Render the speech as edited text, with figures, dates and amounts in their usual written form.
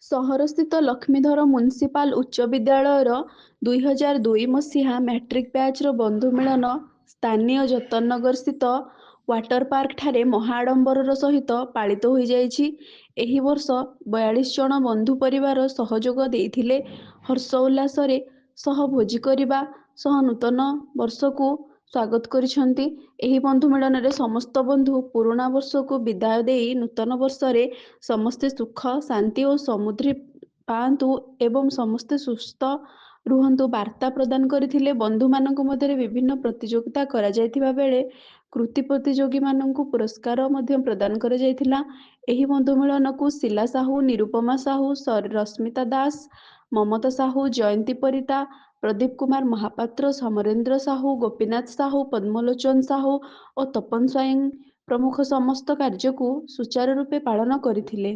ସହରସ୍ଥିତ Laxmidhar municipal ଉଚ୍ଚ ବିଦ୍ୟାଳୟର 2002 ମସିହା ମ୍ୟାଟ୍ରିକ୍ ବ୍ୟାଚ୍ର ବନ୍ଧୁ ମିଳନ ସ୍ଥାନୀୟ ଯତନନଗରସ୍ଥିତ ୱାଟର ପାର୍କଠାରେ ମହାଆଡମ୍ବରର ସହିତ ପାଳିତ ହୋଇଯାଇଛି। ଏହି ବର୍ଷ 42 ଜଣ ବନ୍ଧୁ ପରିବାର ସହଯୋଗ ଦେଇଥିଲେ ହର୍ଷ ଉଲ୍ଲାସରେ ସହ ଭୋଜି କରିବା ସହ ନୂତନ ବର୍ଷକୁ ସ୍ୱାଗତ କରିଛନ୍ତି। ଏହି ବନ୍ଧୁ ମିଳନରେ ସମସ୍ତ ବନ୍ଧୁ ପୁରୁଣା ବର୍ଷକୁ ବିଦାୟ ଦେଇ ନୂତନ ବର୍ଷରେ ସମସ୍ତେ ସୁଖ ଶାନ୍ତି ଓ ସମୃଦ୍ଧି ପାଆନ୍ତୁ ଏବଂ ସମସ୍ତେ ସୁସ୍ଥ ରୁହନ୍ତୁ ବାର୍ତ୍ତା ପ୍ରଦାନ କରିଥିଲେ। ବନ୍ଧୁମାନଙ୍କ ମଧ୍ୟରେ ବିଭିନ୍ନ ପ୍ରତିଯୋଗିତା କରାଯାଇଥିବା ବେଳେ କୃତି ପ୍ରତିଯୋଗୀମାନଙ୍କୁ ପୁରସ୍କାର ମଧ୍ୟ ପ୍ରଦାନ କରାଯାଇଥିଲା। ଏହି ବନ୍ଧୁ ମିଳନକୁ ଶିଲା ସାହୁ, ନିରୁପମା ସାହୁ, ରଶ୍ମିତା ଦାସ, ମମତା ସାହୁ, ଜୟନ୍ତୀ ପରିତା, ପ୍ରଦୀପ କୁମାର ମହାପାତ୍ର, ସମରେନ୍ଦ୍ର ସାହୁ, ଗୋପୀନାଥ ସାହୁ, ପଦ୍ମଲୋଚନ ସାହୁ ଓ ତପନ ସ୍ୱାଇଁ ପ୍ରମୁଖ ସମସ୍ତ କାର୍ଯ୍ୟକୁ ସୁଚାରୁ ରୂପେ ପାଳନ କରିଥିଲେ।